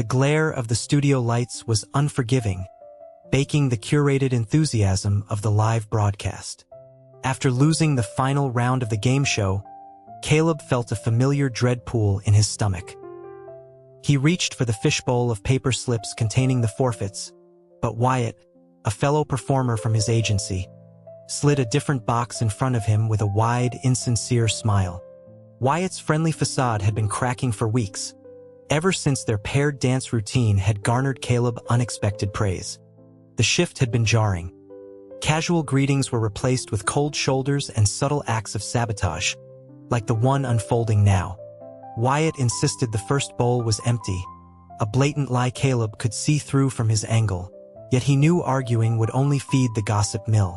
The glare of the studio lights was unforgiving, baking the curated enthusiasm of the live broadcast. After losing the final round of the game show, Caleb felt a familiar dread pool in his stomach. He reached for the fishbowl of paper slips containing the forfeits, but Wyatt, a fellow performer from his agency, slid a different box in front of him with a wide, insincere smile. Wyatt's friendly facade had been cracking for weeks, ever since their paired dance routine had garnered Caleb unexpected praise. The shift had been jarring. Casual greetings were replaced with cold shoulders and subtle acts of sabotage, like the one unfolding now. Wyatt insisted the first bowl was empty, a blatant lie Caleb could see through from his angle, yet he knew arguing would only feed the gossip mill.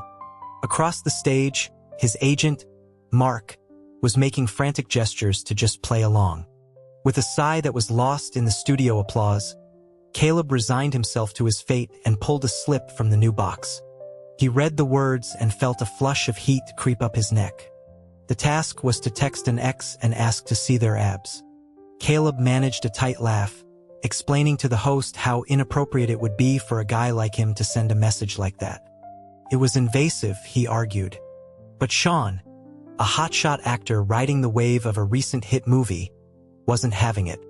Across the stage, his agent, Mark, was making frantic gestures to just play along. With a sigh that was lost in the studio applause, Caleb resigned himself to his fate and pulled a slip from the new box. He read the words and felt a flush of heat creep up his neck. The task was to text an ex and ask to see their abs. Caleb managed a tight laugh, explaining to the host how inappropriate it would be for a guy like him to send a message like that. It was invasive, he argued. But Sean, a hotshot actor riding the wave of a recent hit movie, wasn't having it.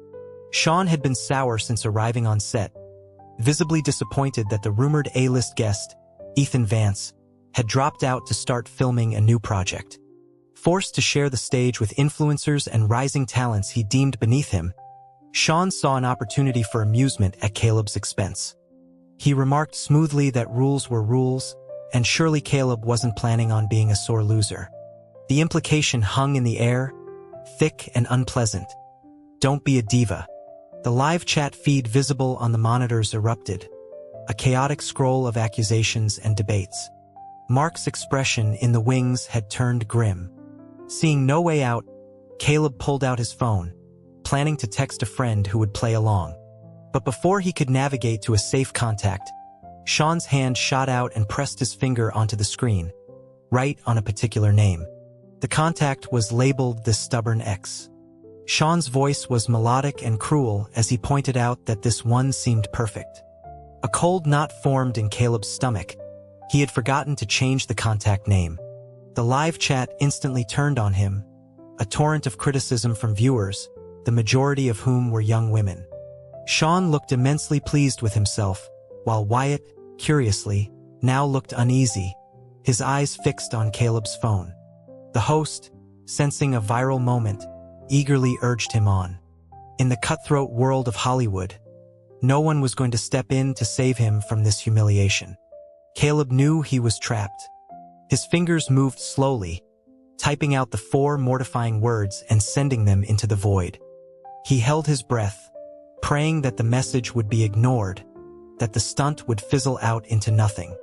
Sean had been sour since arriving on set, visibly disappointed that the rumored A-list guest, Ethan Vance, had dropped out to start filming a new project. Forced to share the stage with influencers and rising talents he deemed beneath him, Sean saw an opportunity for amusement at Caleb's expense. He remarked smoothly that rules were rules, and surely Caleb wasn't planning on being a sore loser. The implication hung in the air, thick and unpleasant. Don't be a diva. The live chat feed visible on the monitors erupted, a chaotic scroll of accusations and debates. Mark's expression in the wings had turned grim. Seeing no way out, Caleb pulled out his phone, planning to text a friend who would play along. But before he could navigate to a safe contact, Sean's hand shot out and pressed his finger onto the screen, right on a particular name. The contact was labeled the stubborn ex. Sean's voice was melodic and cruel as he pointed out that this one seemed perfect. A cold knot formed in Caleb's stomach. He had forgotten to change the contact name. The live chat instantly turned on him, a torrent of criticism from viewers, the majority of whom were young women. Sean looked immensely pleased with himself, while Wyatt, curiously, now looked uneasy, his eyes fixed on Caleb's phone. The host, sensing a viral moment, eagerly urged him on. In the cutthroat world of Hollywood, no one was going to step in to save him from this humiliation. Caleb knew he was trapped. His fingers moved slowly, typing out the 4 mortifying words and sending them into the void. He held his breath, praying that the message would be ignored, that the stunt would fizzle out into nothing.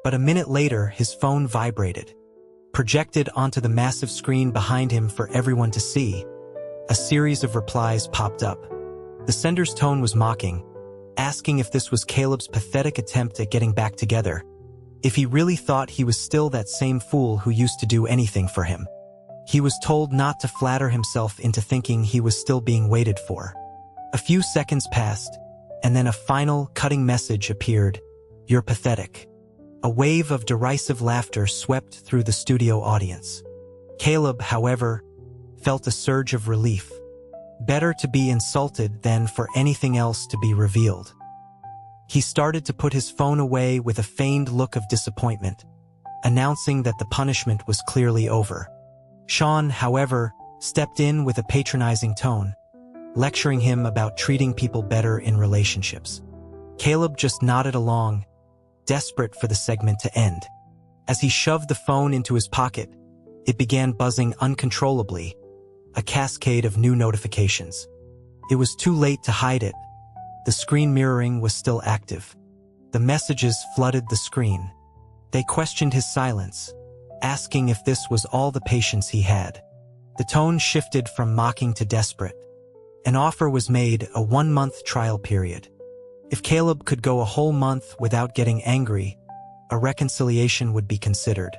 But a minute later, his phone vibrated. Projected onto the massive screen behind him for everyone to see, a series of replies popped up. The sender's tone was mocking, asking if this was Caleb's pathetic attempt at getting back together, if he really thought he was still that same fool who used to do anything for him. He was told not to flatter himself into thinking he was still being waited for. A few seconds passed, and then a final, cutting message appeared. You're pathetic. A wave of derisive laughter swept through the studio audience. Caleb, however, felt a surge of relief. Better to be insulted than for anything else to be revealed. He started to put his phone away with a feigned look of disappointment, announcing that the punishment was clearly over. Sean, however, stepped in with a patronizing tone, lecturing him about treating people better in relationships. Caleb just nodded along, desperate for the segment to end. As he shoved the phone into his pocket, it began buzzing uncontrollably, a cascade of new notifications. It was too late to hide it. The screen mirroring was still active. The messages flooded the screen. They questioned his silence, asking if this was all the patience he had. The tone shifted from mocking to desperate. An offer was made, a 1-month trial period. If Caleb could go a whole month without getting angry, a reconciliation would be considered.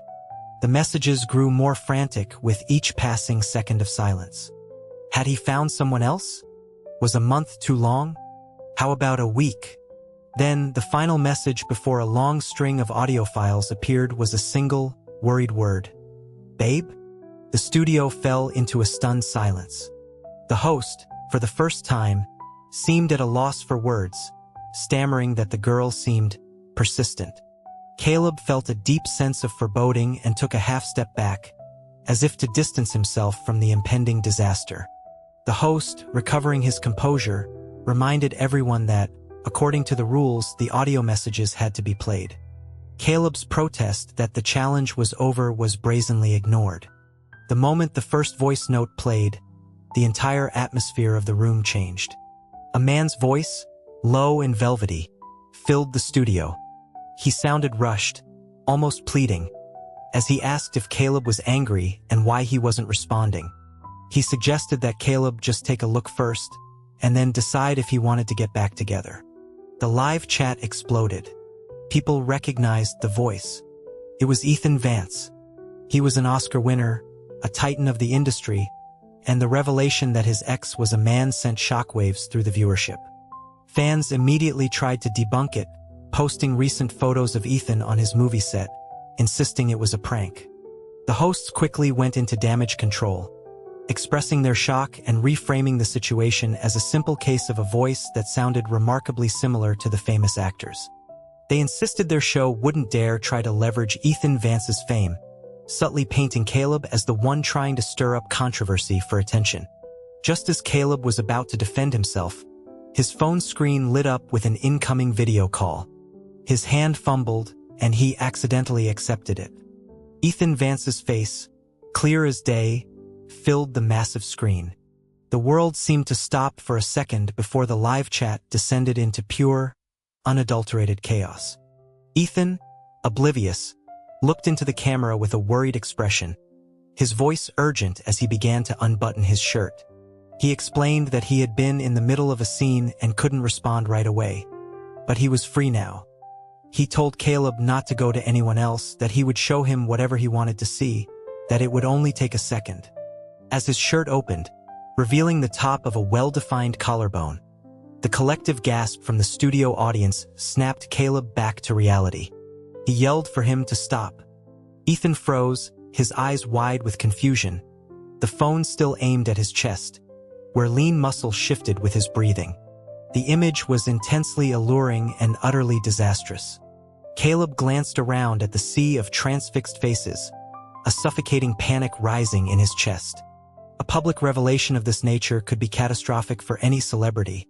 The messages grew more frantic with each passing second of silence. Had he found someone else? Was a month too long? How about a week? Then, the final message before a long string of audio files appeared was a single, worried word. Babe? The studio fell into a stunned silence. The host, for the first time, seemed at a loss for words, stammering that the girl seemed persistent. Caleb felt a deep sense of foreboding and took a half-step back, as if to distance himself from the impending disaster. The host, recovering his composure, reminded everyone that, according to the rules, the audio messages had to be played. Caleb's protest that the challenge was over was brazenly ignored. The moment the first voice note played, the entire atmosphere of the room changed. A man's voice, low and velvety, filled the studio. He sounded rushed, almost pleading, as he asked if Caleb was angry and why he wasn't responding. He suggested that Caleb just take a look first, and then decide if he wanted to get back together. The live chat exploded. People recognized the voice. It was Ethan Vance. He was an Oscar winner, a titan of the industry, and the revelation that his ex was a man sent shockwaves through the viewership. Fans immediately tried to debunk it, posting recent photos of Ethan on his movie set, insisting it was a prank. The hosts quickly went into damage control, expressing their shock and reframing the situation as a simple case of a voice that sounded remarkably similar to the famous actors. They insisted their show wouldn't dare try to leverage Ethan Vance's fame, subtly painting Caleb as the one trying to stir up controversy for attention. Just as Caleb was about to defend himself, his phone screen lit up with an incoming video call. His hand fumbled, and he accidentally accepted it. Ethan Vance's face, clear as day, filled the massive screen. The world seemed to stop for a second before the live chat descended into pure, unadulterated chaos. Ethan, oblivious, looked into the camera with a worried expression, his voice urgent as he began to unbutton his shirt. He explained that he had been in the middle of a scene and couldn't respond right away, but he was free now. He told Caleb not to go to anyone else, that he would show him whatever he wanted to see, that it would only take a second. As his shirt opened, revealing the top of a well-defined collarbone, the collective gasp from the studio audience snapped Caleb back to reality. He yelled for him to stop. Ethan froze, his eyes wide with confusion, the phone still aimed at his chest, where lean muscles shifted with his breathing. The image was intensely alluring and utterly disastrous. Caleb glanced around at the sea of transfixed faces, a suffocating panic rising in his chest. A public revelation of this nature could be catastrophic for any celebrity,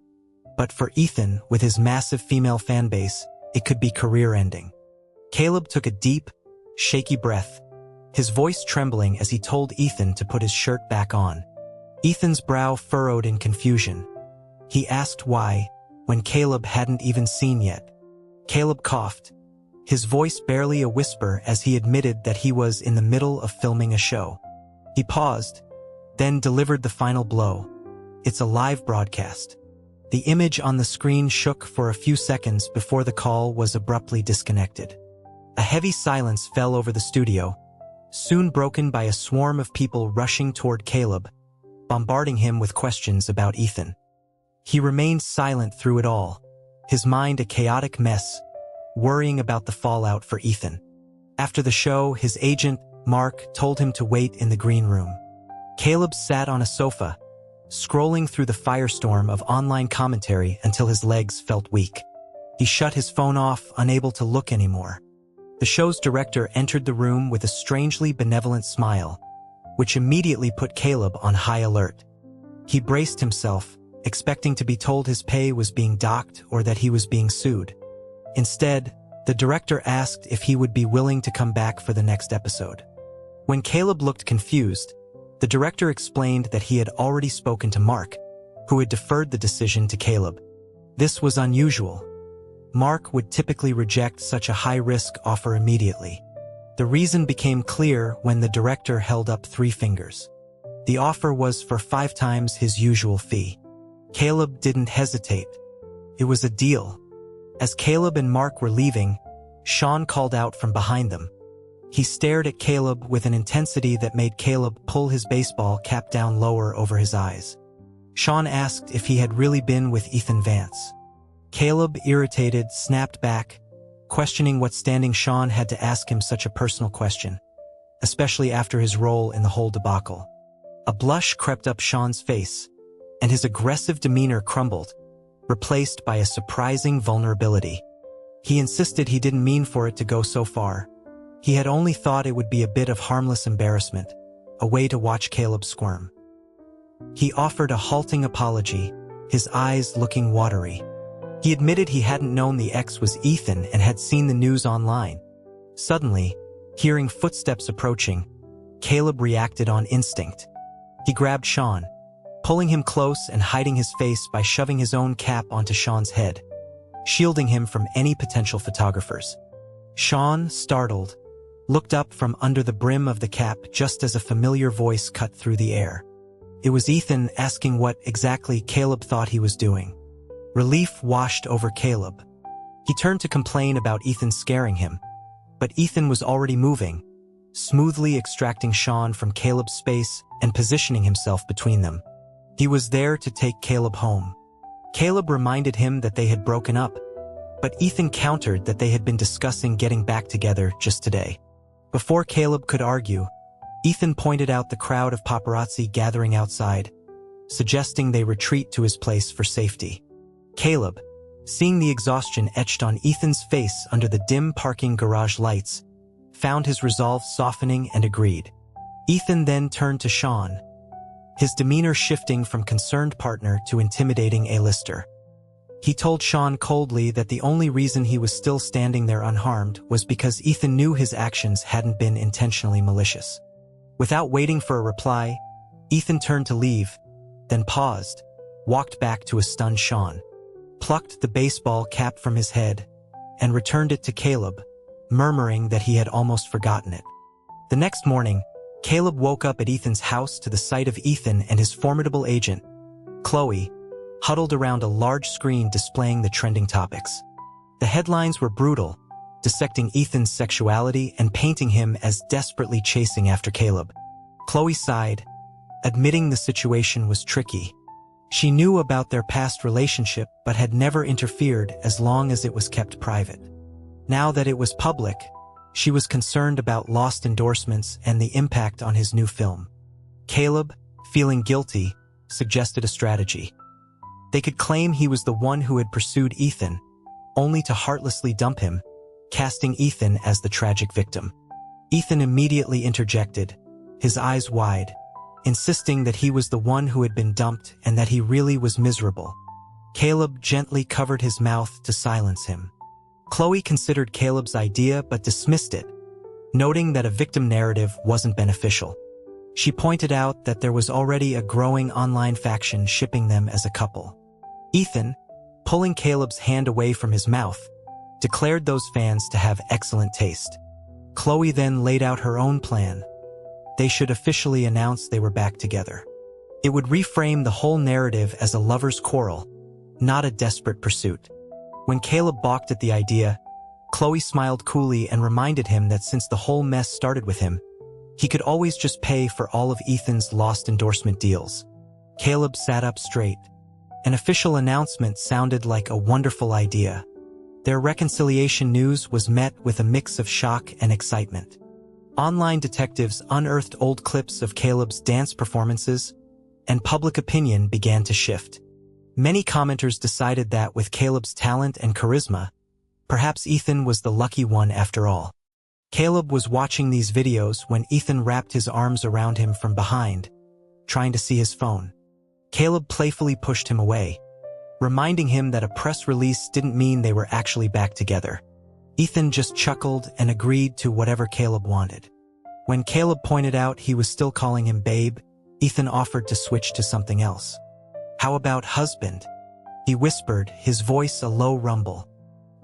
but for Ethan, with his massive female fan base, it could be career-ending. Caleb took a deep, shaky breath, his voice trembling as he told Ethan to put his shirt back on. Ethan's brow furrowed in confusion. He asked why, when Caleb hadn't even seen yet. Caleb coughed, his voice barely a whisper as he admitted that he was in the middle of filming a show. He paused, then delivered the final blow. It's a live broadcast. The image on the screen shook for a few seconds before the call was abruptly disconnected. A heavy silence fell over the studio, soon broken by a swarm of people rushing toward Caleb, bombarding him with questions about Ethan. He remained silent through it all, his mind a chaotic mess, worrying about the fallout for Ethan. After the show, his agent, Mark, told him to wait in the green room. Caleb sat on a sofa, scrolling through the firestorm of online commentary until his legs felt weak. He shut his phone off, unable to look anymore. The show's director entered the room with a strangely benevolent smile, which immediately put Caleb on high alert. He braced himself, expecting to be told his pay was being docked or that he was being sued. Instead, the director asked if he would be willing to come back for the next episode. When Caleb looked confused, the director explained that he had already spoken to Mark, who had deferred the decision to Caleb. This was unusual. Mark would typically reject such a high-risk offer immediately. The reason became clear when the director held up 3 fingers. The offer was for 5 times his usual fee. Caleb didn't hesitate. It was a deal. As Caleb and Mark were leaving, Sean called out from behind them. He stared at Caleb with an intensity that made Caleb pull his baseball cap down lower over his eyes. Sean asked if he had really been with Ethan Vance. Caleb, irritated, snapped back, questioning what standing Sean had to ask him such a personal question, especially after his role in the whole debacle. A blush crept up Sean's face, and his aggressive demeanor crumbled, replaced by a surprising vulnerability. He insisted he didn't mean for it to go so far. He had only thought it would be a bit of harmless embarrassment, a way to watch Caleb squirm. He offered a halting apology, his eyes looking watery. He admitted he hadn't known the ex was Ethan and had seen the news online. Suddenly, hearing footsteps approaching, Caleb reacted on instinct. He grabbed Sean, pulling him close and hiding his face by shoving his own cap onto Sean's head, shielding him from any potential photographers. Sean, startled, looked up from under the brim of the cap just as a familiar voice cut through the air. It was Ethan asking what exactly Caleb thought he was doing. Relief washed over Caleb. He turned to complain about Ethan scaring him, but Ethan was already moving, smoothly extracting Sean from Caleb's space and positioning himself between them. He was there to take Caleb home. Caleb reminded him that they had broken up, but Ethan countered that they had been discussing getting back together just today. Before Caleb could argue, Ethan pointed out the crowd of paparazzi gathering outside, suggesting they retreat to his place for safety. Caleb, seeing the exhaustion etched on Ethan's face under the dim parking garage lights, found his resolve softening and agreed. Ethan then turned to Sean, his demeanor shifting from concerned partner to intimidating A-lister. He told Sean coldly that the only reason he was still standing there unharmed was because Ethan knew his actions hadn't been intentionally malicious. Without waiting for a reply, Ethan turned to leave, then paused, walked back to a stunned Sean, plucked the baseball cap from his head, and returned it to Caleb, murmuring that he had almost forgotten it. The next morning, Caleb woke up at Ethan's house to the sight of Ethan and his formidable agent, Chloe, huddled around a large screen displaying the trending topics. The headlines were brutal, dissecting Ethan's sexuality and painting him as desperately chasing after Caleb. Chloe sighed, admitting the situation was tricky. She knew about their past relationship but had never interfered as long as it was kept private. Now that it was public, she was concerned about lost endorsements and the impact on his new film. Caleb, feeling guilty, suggested a strategy. They could claim he was the one who had pursued Ethan, only to heartlessly dump him, casting Ethan as the tragic victim. Ethan immediately interjected, his eyes wide, insisting that he was the one who had been dumped and that he really was miserable. Caleb gently covered his mouth to silence him. Chloe considered Caleb's idea but dismissed it, noting that a victim narrative wasn't beneficial. She pointed out that there was already a growing online faction shipping them as a couple. Ethan, pulling Caleb's hand away from his mouth, declared those fans to have excellent taste. Chloe then laid out her own plan. They should officially announce they were back together. It would reframe the whole narrative as a lover's quarrel, not a desperate pursuit. When Caleb balked at the idea, Chloe smiled coolly and reminded him that since the whole mess started with him, he could always just pay for all of Ethan's lost endorsement deals. Caleb sat up straight. An official announcement sounded like a wonderful idea. Their reconciliation news was met with a mix of shock and excitement. Online detectives unearthed old clips of Caleb's dance performances, and public opinion began to shift. Many commenters decided that with Caleb's talent and charisma, perhaps Ethan was the lucky one after all. Caleb was watching these videos when Ethan wrapped his arms around him from behind, trying to see his phone. Caleb playfully pushed him away, reminding him that a press release didn't mean they were actually back together. Ethan just chuckled and agreed to whatever Caleb wanted. When Caleb pointed out he was still calling him babe, Ethan offered to switch to something else. "How about husband?" he whispered, his voice a low rumble.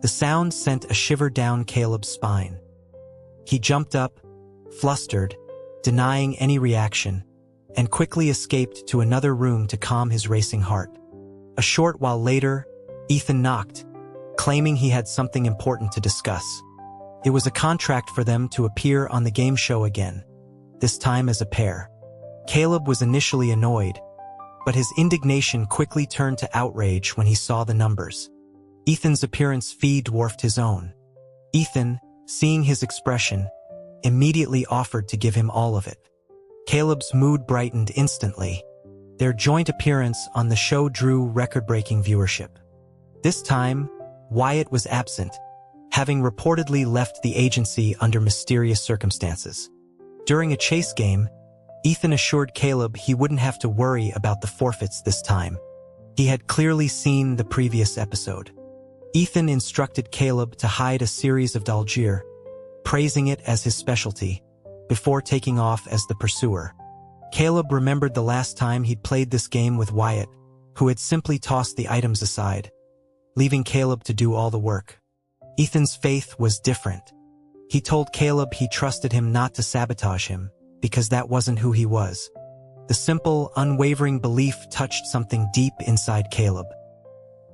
The sound sent a shiver down Caleb's spine. He jumped up, flustered, denying any reaction, and quickly escaped to another room to calm his racing heart. A short while later, Ethan knocked, claiming he had something important to discuss. It was a contract for them to appear on the game show again, this time as a pair. Caleb was initially annoyed, but his indignation quickly turned to outrage when he saw the numbers. Ethan's appearance fee dwarfed his own. Ethan, seeing his expression, immediately offered to give him all of it. Caleb's mood brightened instantly. Their joint appearance on the show drew record-breaking viewership. This time, Wyatt was absent, having reportedly left the agency under mysterious circumstances. During a chase game, Ethan assured Caleb he wouldn't have to worry about the forfeits this time. He had clearly seen the previous episode. Ethan instructed Caleb to hide a series of d'Alger, praising it as his specialty, before taking off as the pursuer. Caleb remembered the last time he'd played this game with Wyatt, who had simply tossed the items aside, leaving Caleb to do all the work. Ethan's faith was different. He told Caleb he trusted him not to sabotage him, because that wasn't who he was. The simple, unwavering belief touched something deep inside Caleb.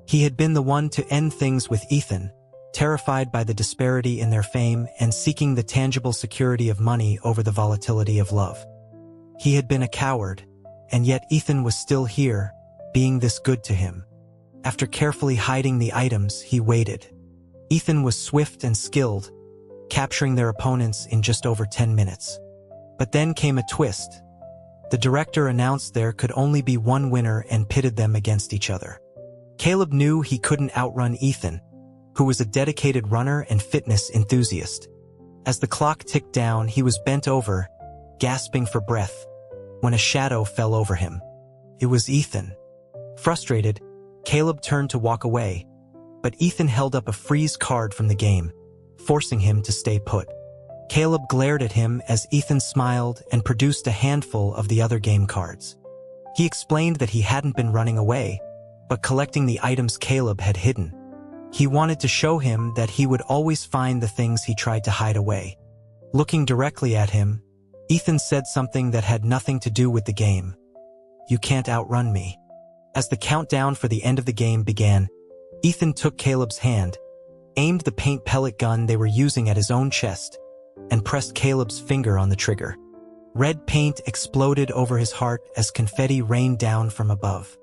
He had been the one to end things with Ethan, terrified by the disparity in their fame and seeking the tangible security of money over the volatility of love. He had been a coward, and yet Ethan was still here, being this good to him. After carefully hiding the items, he waited. Ethan was swift and skilled, capturing their opponents in just over 10 minutes. But then came a twist. The director announced there could only be one winner and pitted them against each other. Caleb knew he couldn't outrun Ethan, who was a dedicated runner and fitness enthusiast. As the clock ticked down, he was bent over, gasping for breath, when a shadow fell over him. It was Ethan. Frustrated, Caleb turned to walk away, but Ethan held up a freeze card from the game, forcing him to stay put. Caleb glared at him as Ethan smiled and produced a handful of the other game cards. He explained that he hadn't been running away, but collecting the items Caleb had hidden. He wanted to show him that he would always find the things he tried to hide away. Looking directly at him, Ethan said something that had nothing to do with the game. "You can't outrun me." As the countdown for the end of the game began, Ethan took Caleb's hand, aimed the paint pellet gun they were using at his own chest, and pressed Caleb's finger on the trigger. Red paint exploded over his heart as confetti rained down from above.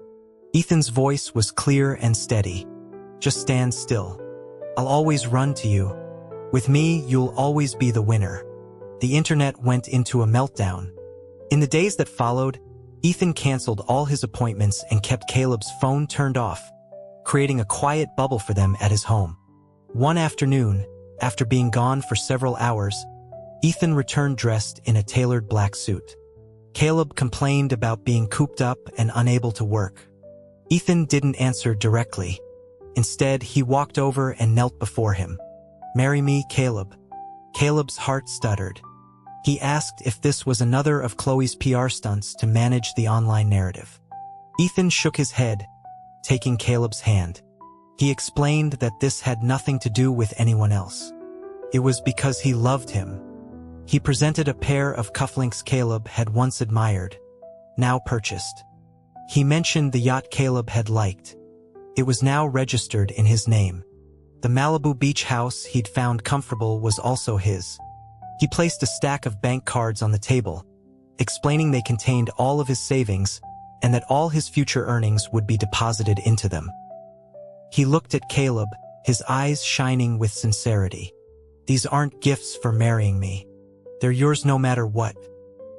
Ethan's voice was clear and steady. "Just stand still. I'll always run to you. With me, you'll always be the winner." The internet went into a meltdown. In the days that followed, Ethan canceled all his appointments and kept Caleb's phone turned off, creating a quiet bubble for them at his home. One afternoon, after being gone for several hours, Ethan returned dressed in a tailored black suit. Caleb complained about being cooped up and unable to work. Ethan didn't answer directly. Instead, he walked over and knelt before him. "Marry me, Caleb." Caleb's heart stuttered. He asked if this was another of Chloe's PR stunts to manage the online narrative. Ethan shook his head, taking Caleb's hand. He explained that this had nothing to do with anyone else. It was because he loved him. He presented a pair of cufflinks Caleb had once admired, now purchased. He mentioned the yacht Caleb had liked. It was now registered in his name. The Malibu beach house he'd found comfortable was also his. He placed a stack of bank cards on the table, explaining they contained all of his savings and that all his future earnings would be deposited into them. He looked at Caleb, his eyes shining with sincerity. "These aren't gifts for marrying me. They're yours no matter what.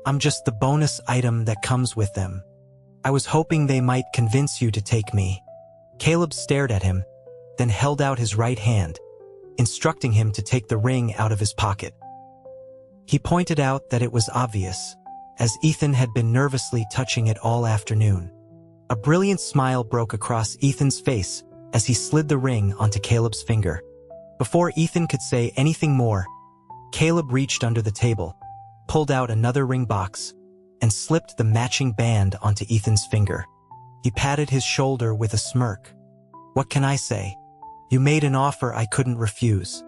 I'm just the bonus item that comes with them. I was hoping they might convince you to take me." Caleb stared at him, then held out his right hand, instructing him to take the ring out of his pocket. He pointed out that it was obvious, as Ethan had been nervously touching it all afternoon. A brilliant smile broke across Ethan's face as he slid the ring onto Caleb's finger. Before Ethan could say anything more, Caleb reached under the table, pulled out another ring box, and slipped the matching band onto Ethan's finger. He patted his shoulder with a smirk. "What can I say? You made an offer I couldn't refuse."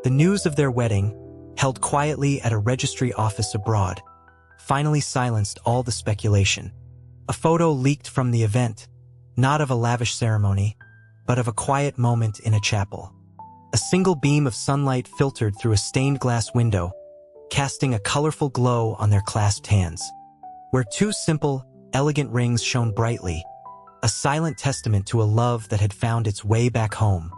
The news of their wedding, held quietly at a registry office abroad, finally silenced all the speculation. A photo leaked from the event, not of a lavish ceremony, but of a quiet moment in a chapel. A single beam of sunlight filtered through a stained glass window, casting a colorful glow on their clasped hands. Where two simple, elegant rings shone brightly, a silent testament to a love that had found its way back home.